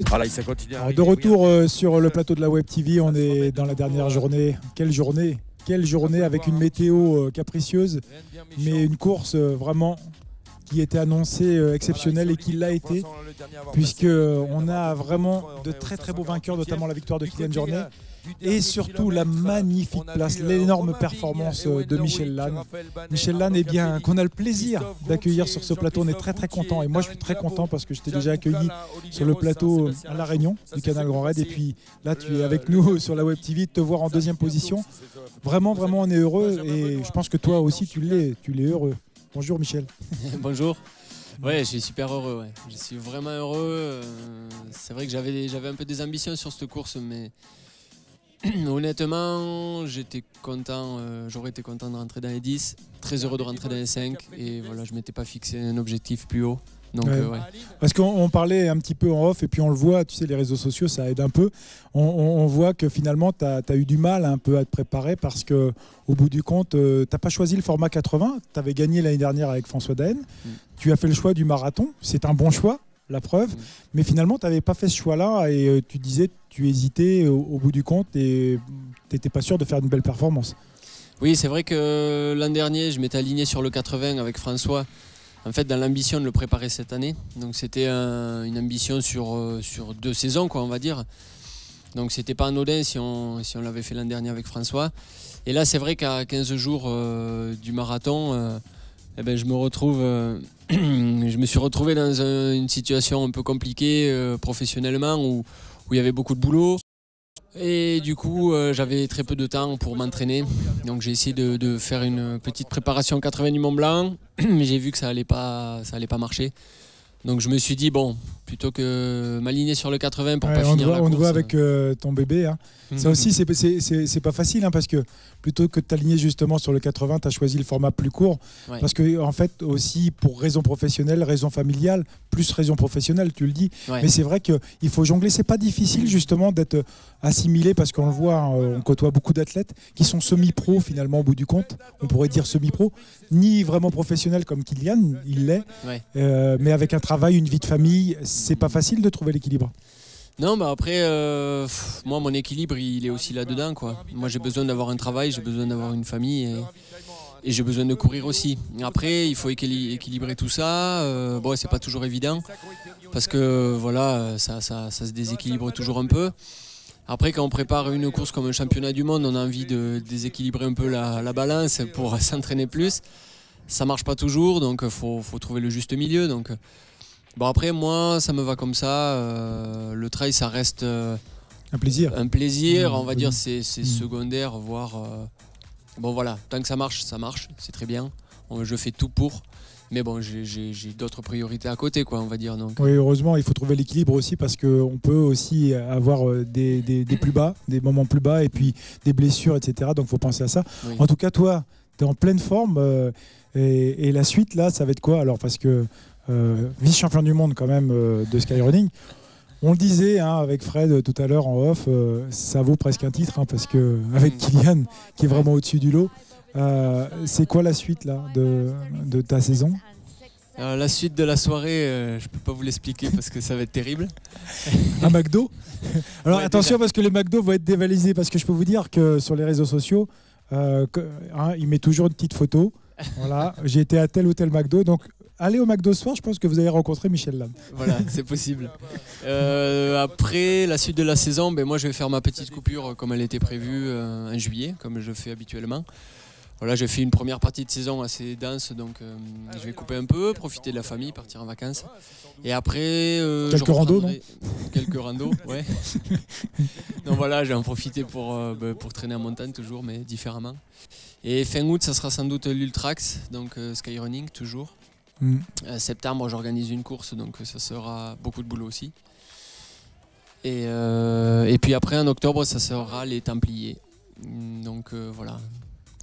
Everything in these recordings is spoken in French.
Voilà, ça continue à Alors, arriver. de retour sur le plateau de la Web TV, on est dans la dernière journée. Quelle journée avec une météo capricieuse, mais une course vraiment qui était annoncée exceptionnelle et qui l'a été, puisqu'on a vraiment de très très beaux vainqueurs, notamment la victoire de Kylian Jornet. Et surtout la magnifique place, l'énorme performance de Michel Lannes. Michel Lannes, qu'on a le plaisir d'accueillir sur ce plateau, on est très très content. Et moi je suis très content parce que je t'ai déjà accueilli sur le plateau à La Réunion du Canal Grand Raid. Et puis là tu es avec nous sur la Web TV, de te voir en deuxième position. Vraiment on est heureux et je pense que toi aussi tu l'es heureux. Bonjour Michel. Bonjour. Ouais, je suis super heureux. Ouais. Je suis vraiment heureux. C'est vrai que j'avais un peu des ambitions sur cette course, mais honnêtement, j'étais content. J'aurais été content de rentrer dans les 10. Très heureux de rentrer dans les 5. Et voilà, je ne m'étais pas fixé un objectif plus haut. Donc, ouais. Parce qu'on parlait un petit peu en off et puis on le voit, tu sais, les réseaux sociaux ça aide un peu. On voit que finalement tu as eu du mal un peu à te préparer parce qu'au bout du compte, tu n'as pas choisi le format 80. Tu avais gagné l'année dernière avec François Daen. Tu as fait le choix du marathon. C'est un bon choix, la preuve. Mais finalement, tu n'avais pas fait ce choix-là et tu disais, tu hésitais au bout du compte et tu n'étais pas sûr de faire une belle performance. Oui, c'est vrai que l'an dernier, je m'étais aligné sur le 80 avec François. En fait, dans l'ambition de le préparer cette année. Donc, c'était une ambition sur 2 saisons, quoi, on va dire. Donc, c'était pas anodin si on l'avait fait l'an dernier avec François. Et là, c'est vrai qu'à 15 jours du marathon, je me suis retrouvé dans une situation un peu compliquée professionnellement où il y avait beaucoup de boulot. Et du coup, j'avais très peu de temps pour m'entraîner. Donc j'ai essayé de faire une petite préparation 80 du Mont Blanc, mais j'ai vu que ça allait pas marcher. Donc je me suis dit, bon, plutôt que m'aligner sur le 80 pour pas finir la course. On te voit avec ton bébé. Hein. Ça aussi, c'est pas facile hein, parce que plutôt que de t'aligner justement sur le 80, tu as choisi le format plus court. Ouais. Parce que en fait, aussi pour raison professionnelle, raison familiale, plus raison professionnelle, tu le dis. Ouais. Mais c'est vrai qu'il faut jongler. C'est pas difficile justement d'être assimilé parce qu'on le voit, on côtoie beaucoup d'athlètes qui sont semi-pro finalement au bout du compte. On pourrait dire semi-pro, ni vraiment professionnel comme Kylian, il l'est. Ouais. Mais avec un travail, une vie de famille, c'est pas facile de trouver l'équilibre. Non, bah après, moi, mon équilibre, il est aussi là-dedans, quoi. Moi, j'ai besoin d'avoir un travail, j'ai besoin d'avoir une famille et j'ai besoin de courir aussi. Après, il faut équilibrer tout ça. Bon, c'est pas toujours évident parce que voilà, ça se déséquilibre toujours un peu. Après, quand on prépare une course comme un championnat du monde, on a envie de déséquilibrer un peu la balance pour s'entraîner plus. Ça marche pas toujours, donc faut trouver le juste milieu. Donc bon, après, moi, ça me va comme ça. Le trail, ça reste un plaisir. On va dire, c'est secondaire, voire. Bon, voilà, tant que ça marche, c'est très bien. Je fais tout pour. Mais bon, j'ai d'autres priorités à côté, quoi, on va dire. Donc. Oui, heureusement, il faut trouver l'équilibre aussi parce qu'on peut aussi avoir des plus bas, des moments plus bas et puis des blessures, etc. Donc, il faut penser à ça. Oui. En tout cas, toi, tu es en pleine forme et la suite, là, ça va être quoi alors parce que vice-champion du monde quand même de skyrunning. On le disait hein, avec Fred tout à l'heure en off, ça vaut presque un titre hein, parce qu'avec Kylian qui est vraiment au-dessus du lot. C'est quoi la suite là, de ta saison ? La suite de la soirée, je ne peux pas vous l'expliquer parce que ça va être terrible. Un McDo ? Alors ouais, attention déjà. Parce que les McDo vont être dévalisés parce que je peux vous dire que sur les réseaux sociaux, il met toujours une petite photo. Voilà, j'ai été à tel ou tel McDo, donc allez au McDo ce soir, je pense que vous allez rencontrer Michel Lannes. Voilà, c'est possible. Après la suite de la saison, moi je vais faire ma petite coupure comme elle était prévue en juillet, comme je fais habituellement. Voilà, j'ai fait une première partie de saison assez dense, donc je vais couper un peu, profiter de la famille, partir en vacances. Et après, quelques randos, non ? Quelques randos, ouais. Donc voilà, j'ai en profité pour traîner en montagne toujours, mais différemment. Et fin août, ça sera sans doute l'Ultrax, donc skyrunning toujours. Septembre, j'organise une course, donc ça sera beaucoup de boulot aussi. Et puis après, en octobre, ça sera les Templiers. Donc voilà.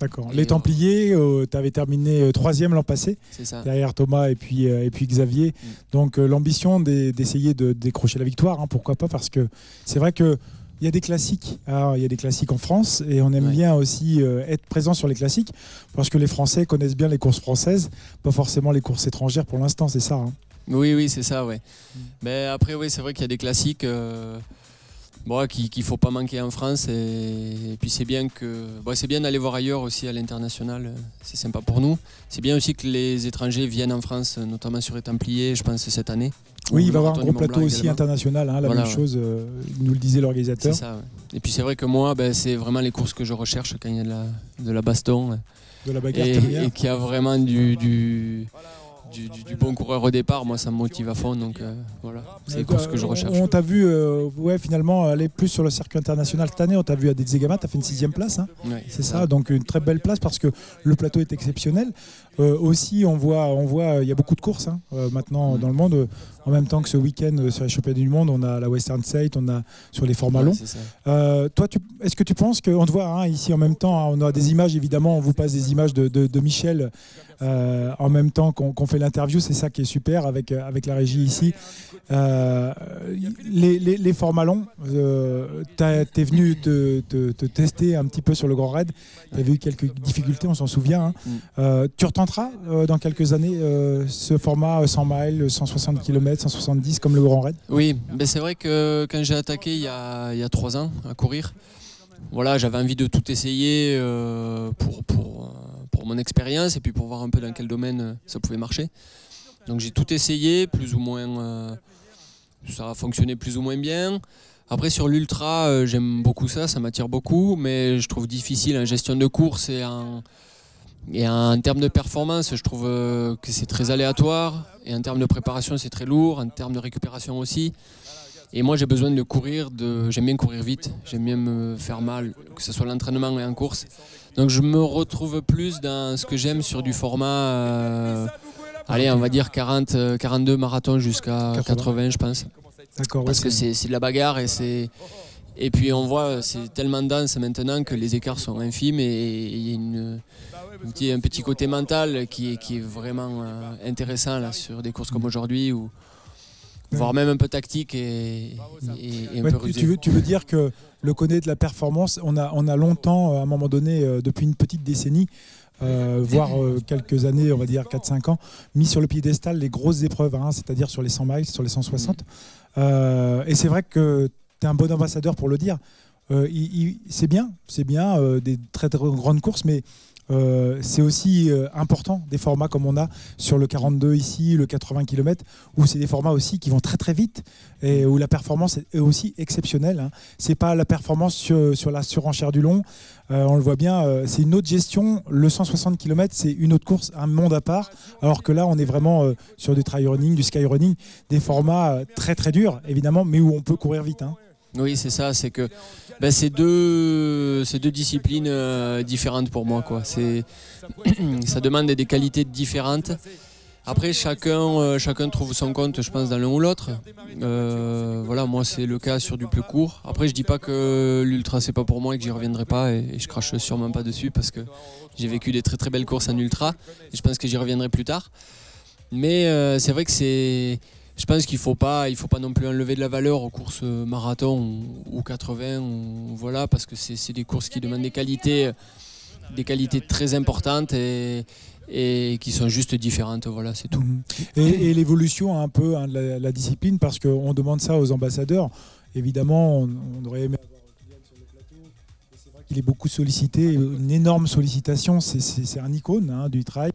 D'accord. Les Templiers, tu avais terminé 3e l'an passé, c'est ça. Derrière Thomas et puis Xavier. Donc l'ambition d'essayer de décrocher la victoire, hein, pourquoi pas, parce que c'est vrai que il y a des classiques. Alors, il y a des classiques en France et on aime bien aussi être présent sur les classiques parce que les Français connaissent bien les courses françaises, pas forcément les courses étrangères pour l'instant, c'est ça. Hein. Oui, c'est ça, ouais. Mais après, oui, c'est vrai qu'il y a des classiques qu'il ne faut pas manquer en France. Et puis c'est bien d'aller voir ailleurs aussi à l'international. C'est sympa pour nous. C'est bien aussi que les étrangers viennent en France, notamment sur les Templiers, je pense, cette année. Oui, il va y avoir un gros plateau aussi international, hein, même chose, nous le disait l'organisateur. C'est ça, ouais. Et puis c'est vrai que moi, c'est vraiment les courses que je recherche quand il y a de la baston. De la bagarre et qu'il y a vraiment du bon coureur au départ, moi ça me motive à fond, donc voilà, c'est les courses que je recherche. On t'a vu finalement aller plus sur le circuit international cette année, on t'a vu à Dezegama, tu as fait une 6e place, hein. Ouais, c'est ça, donc une très belle place parce que le plateau est exceptionnel. Aussi on voit il y a beaucoup de courses maintenant dans le monde, en même temps que ce week-end sur les championnats du monde, on a la Western State, on a sur les formats longs. Toi, est-ce que tu penses qu'on te voit ici en même temps, on a des images évidemment, on vous passe des images de Michel en même temps qu'on fait l'interview, c'est ça qui est super avec la régie ici. Les formats longs, t'es venu te tester un petit peu sur le Grand Raid, tu as eu quelques difficultés, on s'en souvient. Tu retenteras dans quelques années ce format 100 miles, 160 km, 170 comme le Grand Raid? Oui, c'est vrai que quand j'ai attaqué il y a 3 ans à courir, voilà, j'avais envie de tout essayer pour mon expérience et puis pour voir un peu dans quel domaine ça pouvait marcher. Donc j'ai tout essayé, plus ou moins, ça a fonctionné plus ou moins bien. Après sur l'ultra, j'aime beaucoup ça m'attire beaucoup, mais je trouve difficile en gestion de course et en termes de performance, je trouve que c'est très aléatoire, et en termes de préparation c'est très lourd, en termes de récupération aussi. Et moi j'ai besoin de courir, j'aime bien courir vite, j'aime bien me faire mal, que ce soit l'entraînement et en course. Donc je me retrouve plus dans ce que j'aime sur du format, on va dire 42 marathons jusqu'à 80 je pense. D'accord, parce que c'est de la bagarre et puis on voit c'est tellement dense maintenant que les écarts sont infimes et il y a un petit côté mental qui est vraiment intéressant là, sur des courses comme aujourd'hui, voire même un peu tactique et un peu rusé. Tu veux dire que le connaît de la performance, on a longtemps, à un moment donné, depuis une petite décennie, voire quelques années, on va dire 4-5 ans, mis sur le piédestal les grosses épreuves, c'est-à-dire sur les 100 miles, sur les 160. Et c'est vrai que tu es un bon ambassadeur pour le dire. C'est bien des très, très grandes courses, mais c'est aussi important des formats comme on a sur le 42 ici, le 80 km, où c'est des formats aussi qui vont très très vite et où la performance est aussi exceptionnelle. C'est pas la performance sur la surenchère du long, on le voit bien, c'est une autre gestion. Le 160 km c'est une autre course, un monde à part, alors que là on est vraiment sur du trail running, du sky running, des formats très très durs évidemment, mais où on peut courir vite. Oui, c'est ça, c'est que c'est deux disciplines différentes pour moi, quoi. Ça demande des qualités différentes. Après, chacun trouve son compte, je pense, dans l'un ou l'autre. Voilà, moi, c'est le cas sur du plus court. Après, je dis pas que l'ultra, c'est pas pour moi et que j'y reviendrai pas. Et je crache sûrement pas dessus parce que j'ai vécu des très très belles courses en ultra. Et je pense que j'y reviendrai plus tard. Mais c'est vrai que je pense qu'il faut pas non plus enlever de la valeur aux courses marathon ou 80, voilà, parce que c'est des courses qui demandent des qualités très importantes et qui sont juste différentes, voilà, c'est tout. Et l'évolution un peu de la discipline, parce qu'on demande ça aux ambassadeurs. Évidemment, on aurait aimé avoir Kylian sur le plateau. C'est vrai qu'il est beaucoup sollicité, une énorme sollicitation. C'est un icône du trail.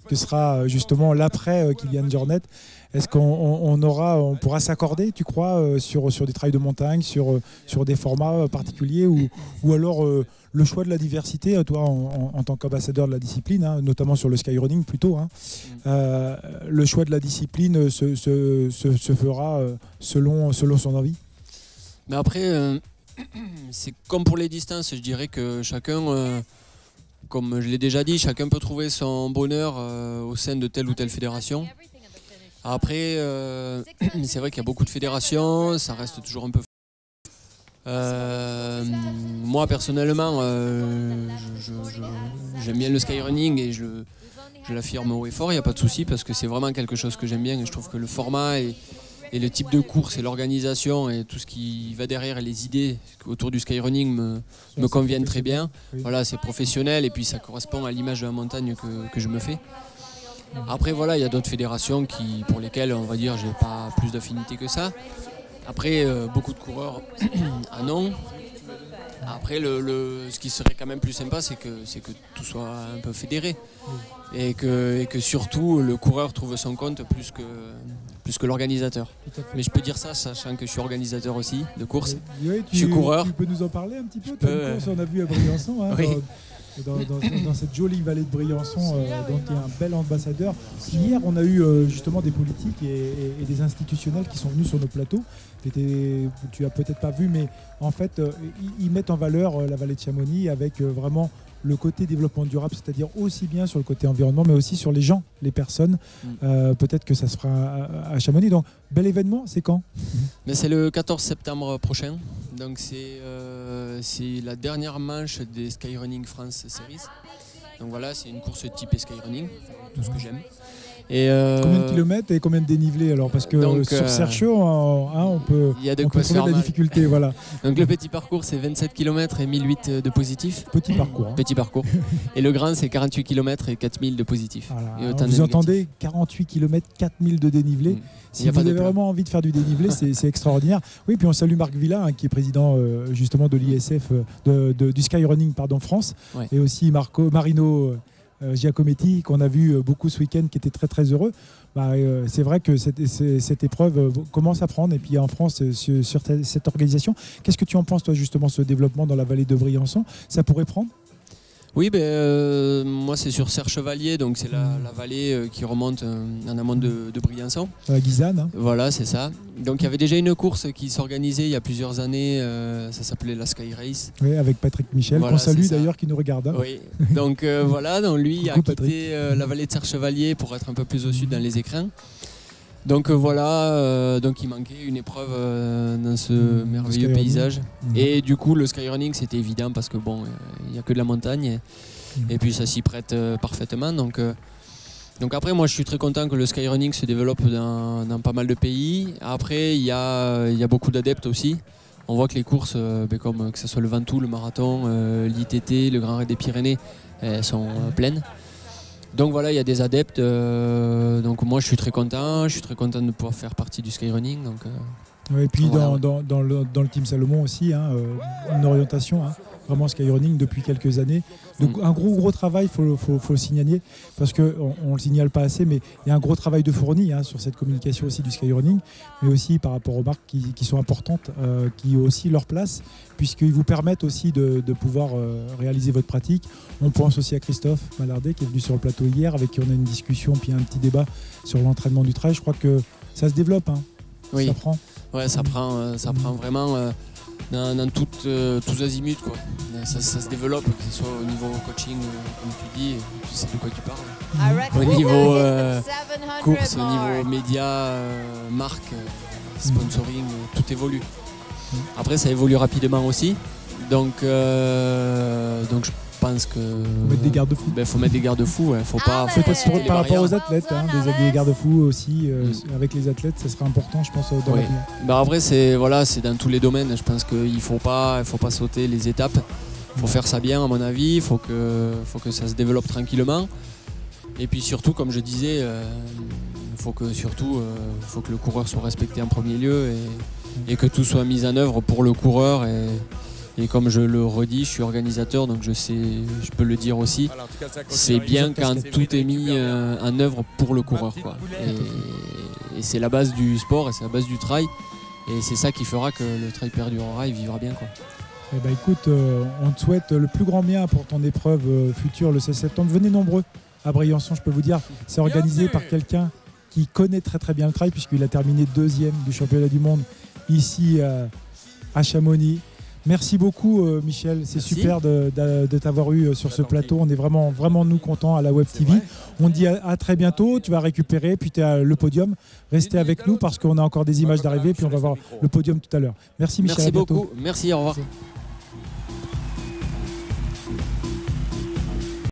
Que sera justement l'après Kylian Jornet. Est-ce qu'on pourra s'accorder, tu crois, sur des trails de montagne, sur des formats particuliers, ou alors le choix de la diversité, toi en tant qu'ambassadeur de la discipline, notamment sur le skyrunning plutôt, le choix de la discipline se fera selon son envie? Mais après, c'est comme pour les distances, je dirais que chacun... Comme je l'ai déjà dit, chacun peut trouver son bonheur au sein de telle ou telle fédération. Après, c'est vrai qu'il y a beaucoup de fédérations, ça reste toujours un peu... moi, personnellement, j'aime bien le skyrunning et je l'affirme haut et fort, il n'y a pas de souci, parce que c'est vraiment quelque chose que j'aime bien et je trouve que le format et le type de course et l'organisation et tout ce qui va derrière et les idées autour du skyrunning me conviennent très bien. Oui. Voilà, c'est professionnel et puis ça correspond à l'image de la montagne que je me fais. Après voilà, il y a d'autres fédérations pour lesquelles on va dire j'ai pas plus d'affinité que ça. Après beaucoup de coureurs en ont. Après ce qui serait quand même plus sympa c'est que tout soit un peu fédéré et que surtout le coureur trouve son compte plus que l'organisateur. Mais je peux dire ça sachant que je suis organisateur aussi de course. Oui, je suis coureur. Tu peux nous en parler un petit peu? Course, on a vu à Briançon. Hein, oui. Dans cette jolie vallée de Briançon, donc il y a un bel ambassadeur. Hier, on a eu justement des politiques et des institutionnels qui sont venus sur nos plateaux. Tu as peut-être pas vu, mais en fait, ils mettent en valeur la vallée de Chamonix avec vraiment le côté développement durable, c'est-à-dire aussi bien sur le côté environnement, mais aussi sur les gens, les personnes. Peut-être que ça se fera à Chamonix. Donc, bel événement, c'est quand? Mais c'est le 14 septembre prochain. Donc c'est la dernière manche des Skyrunning France Series. Donc voilà, c'est une course type Skyrunning, tout ce que j'aime. Et combien de kilomètres et combien de dénivelé alors? Parce que donc, sur Sergio, on peut trouver la difficulté. Voilà. Donc le petit parcours, c'est 27 km et 1008 de positif. Petit parcours. Petit parcours. Et le grand, c'est 48 km et 4000 de positif. Voilà. Vous entendez 48 km, 4000 de dénivelé. Si vous avez vraiment envie de faire du dénivelé, c'est extraordinaire. Oui, puis on salue Marc Villa, qui est président justement de l'ISF, du Skyrunning France, ouais. Et aussi Marino Giacometti, qu'on a vu beaucoup ce week-end, qui était très très heureux. C'est vrai que cette épreuve commence à prendre, et puis en France, sur cette organisation. Qu'est-ce que tu en penses, toi, justement, ce développement dans la vallée de Briançon? Ça pourrait prendre? Oui, moi c'est sur Serre-Chevalier, donc c'est la vallée qui remonte en amont de Briançon. La Guisane. Hein. Voilà, c'est ça. Donc il y avait déjà une course qui s'organisait il y a plusieurs années, ça s'appelait la Sky Race. Oui, avec Patrick Michel, voilà, qu'on salue d'ailleurs, qui nous regarde. Hein. Oui, donc voilà, donc lui a quitté la vallée de Serre-Chevalier pour être un peu plus au sud dans les écrins. Donc voilà, donc il manquait une épreuve dans ce merveilleux paysage. Et du coup, le skyrunning, c'était évident parce que bon, il n'y a que de la montagne et puis ça s'y prête parfaitement. Donc après, moi, je suis très content que le skyrunning se développe dans pas mal de pays. Après, il y a beaucoup d'adeptes aussi. On voit que les courses, comme que ce soit le Ventoux, le marathon, l'ITT, le Grand Raid des Pyrénées, elles sont pleines. Donc voilà, il y a des adeptes, donc moi je suis très content de pouvoir faire partie du skyrunning. Et puis voilà. dans le Team Salomon aussi, une orientation, vraiment skyrunning depuis quelques années. Donc un gros travail, faut le signaler, parce qu'on ne le signale pas assez, mais il y a un gros travail de fourni sur cette communication aussi du skyrunning, mais aussi par rapport aux marques qui sont importantes, qui ont aussi leur place, puisqu'ils vous permettent aussi de pouvoir réaliser votre pratique. On pense aussi à Christophe Malardet qui est venu sur le plateau hier, avec qui on a une discussion, puis un petit débat sur l'entraînement du trail. Je crois que ça se développe, oui. Ça prend. Ouais, ça prend vraiment dans tous azimuts, quoi. Ça se développe, que ce soit au niveau coaching, comme tu dis, tu sais de quoi tu parles. Au niveau course, au niveau médias, marque, sponsoring, tout évolue. Après, ça évolue rapidement aussi. Donc je pense que faut mettre des garde-fous. Faut mettre des garde-fous. Faut pas par rapport aux athlètes, des garde-fous aussi. Avec les athlètes, ça sera important, je pense, dans l'avenir. Après, c'est dans tous les domaines. Je pense qu'il faut pas sauter les étapes. Il faut faire ça bien, à mon avis. Il faut que ça se développe tranquillement. Et puis surtout, comme je disais, faut que le coureur soit respecté en premier lieu et que tout soit mis en œuvre pour le coureur. Et comme je le redis, je suis organisateur, donc je peux le dire aussi. C'est bien quand tout est mis en œuvre pour le coureur, quoi. Et c'est la base du sport et c'est la base du trail. Et c'est ça qui fera que le trail perdurera et vivra bien, quoi. Écoute, on te souhaite le plus grand bien pour ton épreuve future le 16 septembre. Venez nombreux à Briançon, je peux vous dire. C'est organisé par quelqu'un qui connaît très très bien le trail, puisqu'il a terminé 2e du championnat du monde ici à Chamonix. Merci beaucoup Michel, c'est super de t'avoir eu sur ce plateau. On est vraiment, vraiment nous contents à la Web TV. On dit à très bientôt, tu vas récupérer, puis tu es à le podium. Restez avec nous parce qu'on a encore des images d'arrivée, puis on va voir le podium tout à l'heure. Merci Michel. Merci beaucoup, merci, au revoir. Merci.